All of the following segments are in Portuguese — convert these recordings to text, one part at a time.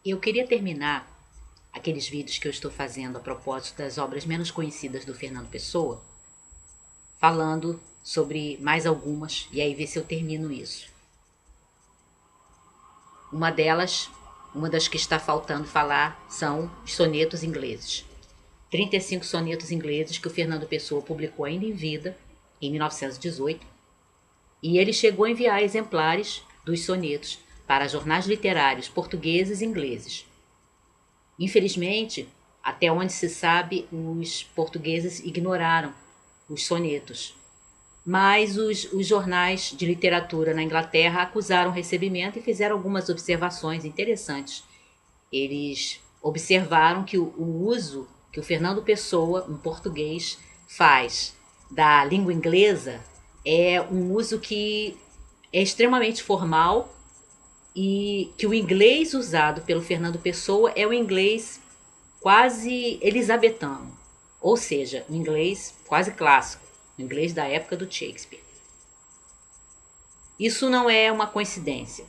Eu queria terminar aqueles vídeos que eu estou fazendo a propósito das obras menos conhecidas do Fernando Pessoa, falando sobre mais algumas, e aí ver se eu termino isso. Uma delas, uma das que está faltando falar, são os sonetos ingleses. 35 sonetos ingleses que o Fernando Pessoa publicou ainda em vida, em 1918, e ele chegou a enviar exemplares dos sonetos para jornais literários portugueses e ingleses. Infelizmente, até onde se sabe, os portugueses ignoraram os sonetos. Mas os jornais de literatura na Inglaterra acusaram o recebimento e fizeram algumas observações interessantes. Eles observaram que o uso que o Fernando Pessoa, um português, faz da língua inglesa é um uso que é extremamente formal e que o inglês usado pelo Fernando Pessoa é o inglês quase elisabetano, ou seja, um inglês quase clássico, o inglês da época do Shakespeare. Isso não é uma coincidência,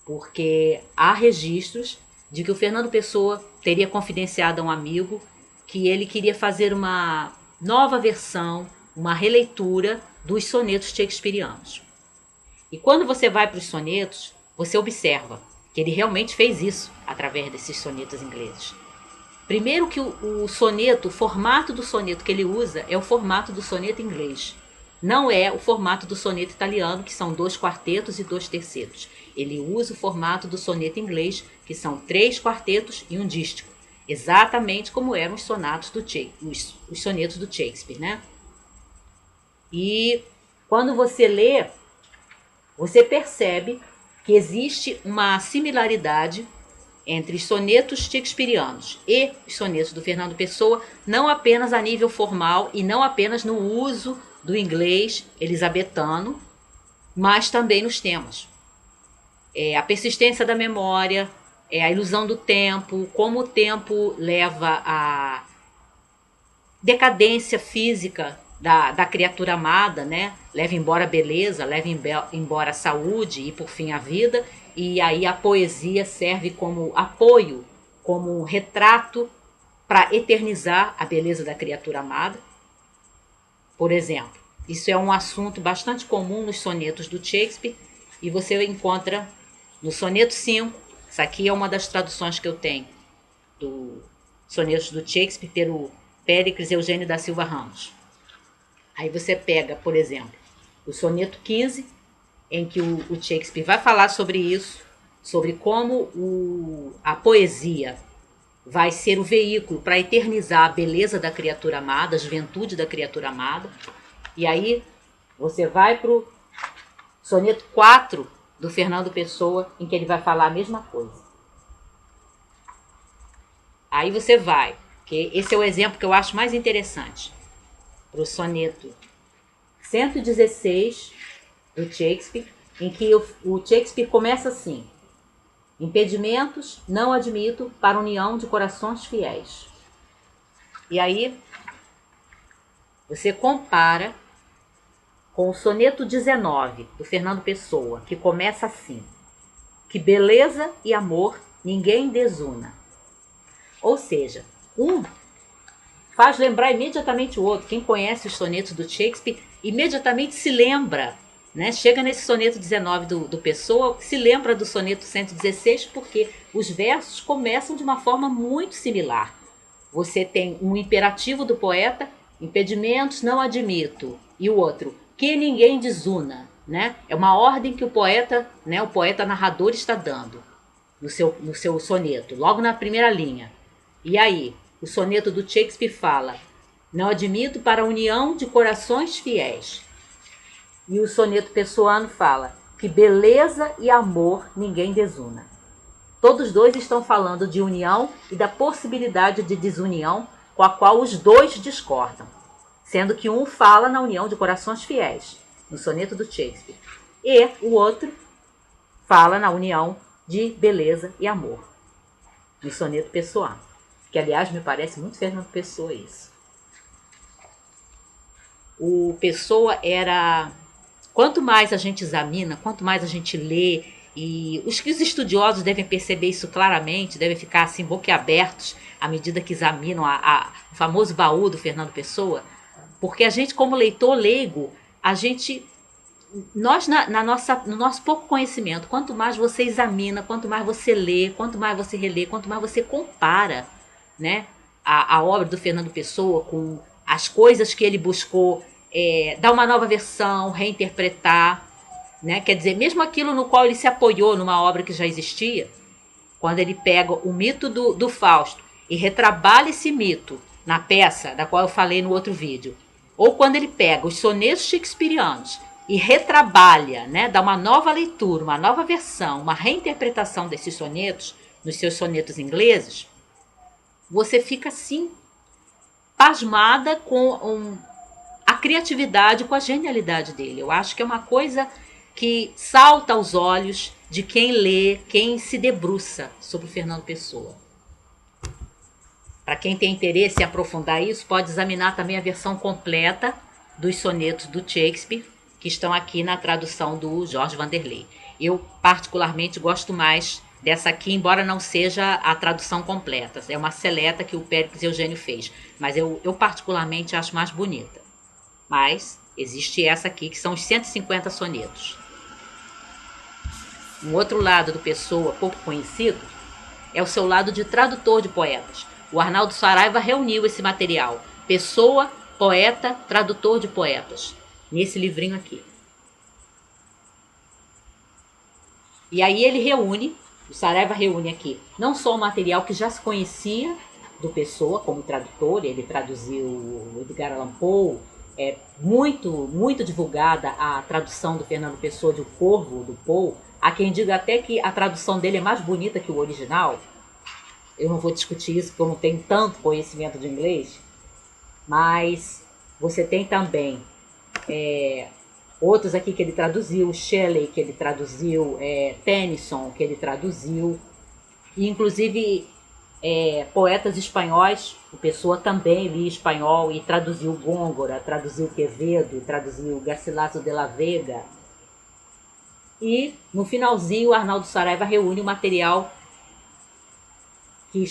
porque há registros de que o Fernando Pessoa teria confidenciado a um amigo que ele queria fazer uma nova versão, uma releitura dos sonetos shakespearianos. E quando você vai para os sonetos, você observa que ele realmente fez isso através desses sonetos ingleses. Primeiro que o soneto, o formato do soneto que ele usa é o formato do soneto inglês. Não é o formato do soneto italiano, que são 2 quartetos e 2 tercetos. Ele usa o formato do soneto inglês, que são 3 quartetos e um dístico. Exatamente como eram os sonatos os sonetos do Shakespeare, né? E quando você lê, você percebe que existe uma similaridade entre os sonetos shakespearianos e os sonetos do Fernando Pessoa, não apenas a nível formal e não apenas no uso do inglês elisabetano, mas também nos temas. A persistência da memória, a ilusão do tempo, como o tempo leva à decadência física da criatura amada, né? Leva embora a beleza, leva embora a saúde e, por fim, a vida. E aí a poesia serve como apoio, como um retrato para eternizar a beleza da criatura amada. Por exemplo, isso é um assunto bastante comum nos sonetos do Shakespeare e você encontra no soneto 5. Essa aqui é uma das traduções que eu tenho do sonetos do Shakespeare pelo Péricles Eugênio da Silva Ramos. Aí você pega, por exemplo, o soneto 15, em que o Shakespeare vai falar sobre isso, sobre como a poesia vai ser o veículo para eternizar a beleza da criatura amada, a juventude da criatura amada. E aí você vai para o soneto 4 do Fernando Pessoa, em que ele vai falar a mesma coisa. Aí você vai, que esse é o exemplo que eu acho mais interessante, para o soneto 116 do Shakespeare, em que o Shakespeare começa assim: impedimentos não admito para união de corações fiéis. E aí você compara com o soneto 19 do Fernando Pessoa, que começa assim: que beleza e amor ninguém desuna. Ou seja, um faz lembrar imediatamente o outro. Quem conhece os sonetos do Shakespeare imediatamente se lembra, né? Chega nesse soneto 19 do Pessoa, se lembra do soneto 116, porque os versos começam de uma forma muito similar. Você tem um imperativo do poeta: impedimentos não admito, e o outro: que ninguém desuna, né? É uma ordem que o poeta, né, o poeta narrador está dando no seu soneto, logo na primeira linha. E aí, o soneto do Shakespeare fala: não admito para a união de corações fiéis. E o soneto pessoano fala: que beleza e amor ninguém desuna. Todos dois estão falando de união e da possibilidade de desunião com a qual os dois discordam, sendo que um fala na união de corações fiéis, no soneto do Shakespeare, e o outro fala na união de beleza e amor, no soneto pessoano, que aliás me parece muito Fernando Pessoa isso. O Pessoa era... Quanto mais a gente examina, quanto mais a gente lê E os estudiosos devem perceber isso claramente, devem ficar assim boquiabertos à medida que examinam o famoso baú do Fernando Pessoa, porque a gente, como leitor leigo, a gente, nós no nosso pouco conhecimento, quanto mais você examina, quanto mais você lê, quanto mais você relê, quanto mais você compara, né, a obra do Fernando Pessoa com as coisas que ele buscou dar uma nova versão, reinterpretar, né? Quer dizer, mesmo aquilo no qual ele se apoiou numa obra que já existia, quando ele pega o mito do Fausto e retrabalha esse mito na peça, da qual eu falei no outro vídeo, ou quando ele pega os sonetos shakespearianos e retrabalha, né, dá uma nova leitura, uma nova versão, uma reinterpretação desses sonetos, nos seus sonetos ingleses, você fica assim, pasmada com a criatividade, com a genialidade dele. Eu acho que é uma coisa que salta aos olhos de quem lê, quem se debruça sobre o Fernando Pessoa. Para quem tem interesse em aprofundar isso, pode examinar também a versão completa dos sonetos do Shakespeare, que estão aqui na tradução do Jorge Vanderlei. Eu, particularmente, gosto mais dessa aqui, embora não seja a tradução completa. É uma seleta que o Péricles Eugênio fez, mas eu particularmente acho mais bonita. Mas existe essa aqui, que são os 150 sonetos. Um outro lado do Pessoa, pouco conhecido, é o seu lado de tradutor de poetas. O Arnaldo Saraiva reuniu esse material. Pessoa, poeta, tradutor de poetas. Nesse livrinho aqui. E aí ele reúne, o Saraiva reúne aqui, não só o material que já se conhecia do Pessoa como tradutor, ele traduziu o Edgar Allan Poe, muito divulgada a tradução do Fernando Pessoa de O Corvo, do Poe. Há quem diga até que a tradução dele é mais bonita que o original. Eu não vou discutir isso porque eu não tenho tanto conhecimento de inglês. Mas você tem também outros aqui que ele traduziu, Shelley que ele traduziu, Tennyson que ele traduziu. E inclusive poetas espanhóis, o Pessoa também lia espanhol e traduziu Góngora, traduziu Quevedo, traduziu Garcilaso de la Vega. E no finalzinho o Arnaldo Saraiva reúne o material que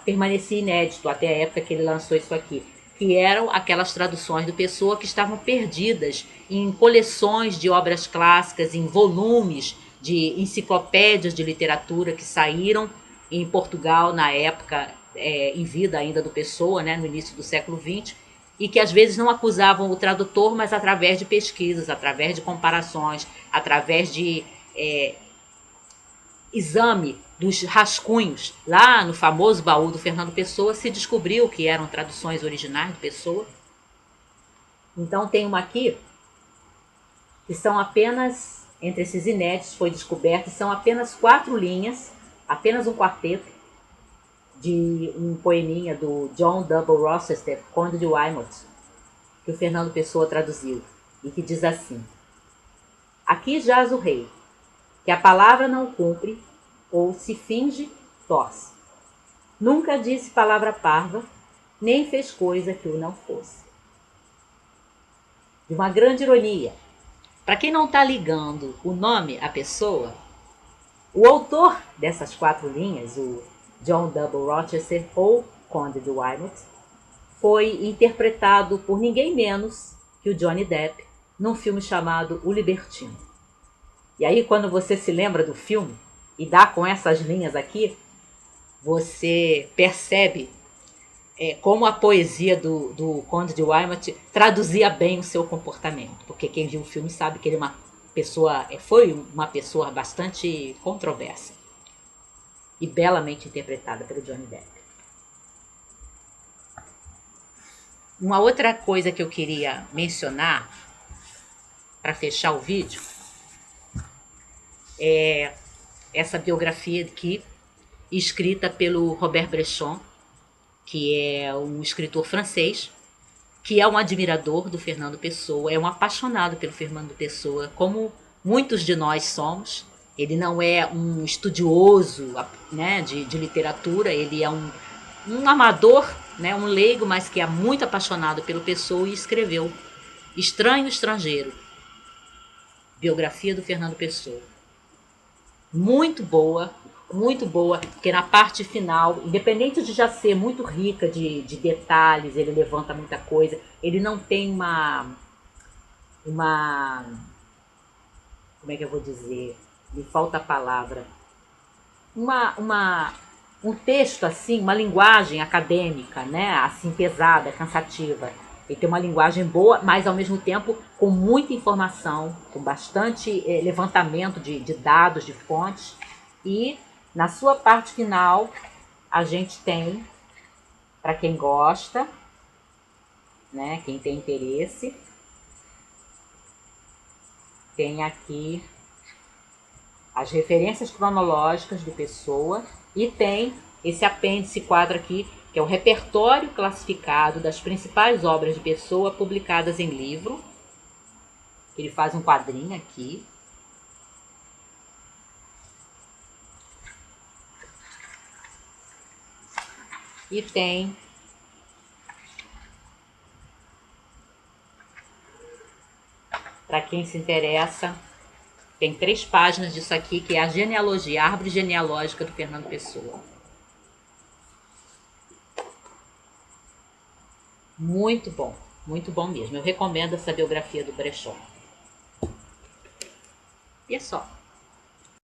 permanecia inédito até a época que ele lançou isso aqui, que eram aquelas traduções do Pessoa que estavam perdidas em coleções de obras clássicas, em volumes de enciclopédias de literatura que saíram em Portugal na época, em vida ainda do Pessoa, né, no início do século XX, e que às vezes não acusavam o tradutor, mas através de pesquisas, através de comparações, através de exame dos rascunhos, lá no famoso baú do Fernando Pessoa, se descobriu que eram traduções originais do Pessoa. Então tem uma aqui, que são apenas, entre esses inéditos foi descoberto, são apenas 4 linhas, apenas um quarteto, de um poeminha do John Double Rochester, Conde de Weymouth, que o Fernando Pessoa traduziu, e que diz assim: aqui jaz o rei, que a palavra não cumpre, ou se finge, torce. Nunca disse palavra parva, nem fez coisa que o não fosse. De uma grande ironia. Para quem não está ligando o nome à pessoa, o autor dessas 4 linhas, o John Double Rochester ou Conde de Weymouth, foi interpretado por ninguém menos que o Johnny Depp num filme chamado O Libertino. E aí, quando você se lembra do filme e dá com essas linhas aqui, você percebe como a poesia do Conde de Weymouth traduzia bem o seu comportamento. Porque quem viu o filme sabe que ele foi uma pessoa bastante controversa e belamente interpretada pelo Johnny Depp. Uma outra coisa que eu queria mencionar para fechar o vídeo é essa biografia aqui, escrita pelo Robert Bresson, que é um escritor francês, que é um admirador do Fernando Pessoa, é um apaixonado pelo Fernando Pessoa, como muitos de nós somos. Ele não é um estudioso, né, de literatura, ele é um amador, né, um leigo, mas que é muito apaixonado pelo Pessoa e escreveu Estranho Estrangeiro, biografia do Fernando Pessoa. muito boa, porque na parte final, independente de já ser muito rica de detalhes, ele levanta muita coisa, ele não tem uma, como é que eu vou dizer, me falta a palavra, uma, um texto assim, uma linguagem acadêmica, né, assim pesada, cansativa. Ele tem uma linguagem boa, mas ao mesmo tempo com muita informação, com bastante levantamento de dados, de fontes. E na sua parte final, a gente tem, para quem gosta, né, quem tem interesse, tem aqui as referências cronológicas de Pessoa e tem esse apêndice quadro aqui, que é o repertório classificado das principais obras de Pessoa publicadas em livro. Ele faz um quadrinho aqui. E tem para quem se interessa, tem 3 páginas disso aqui, que é a genealogia, a árvore genealógica do Fernando Pessoa. Muito bom mesmo. Eu recomendo essa biografia do Brechó. E é só.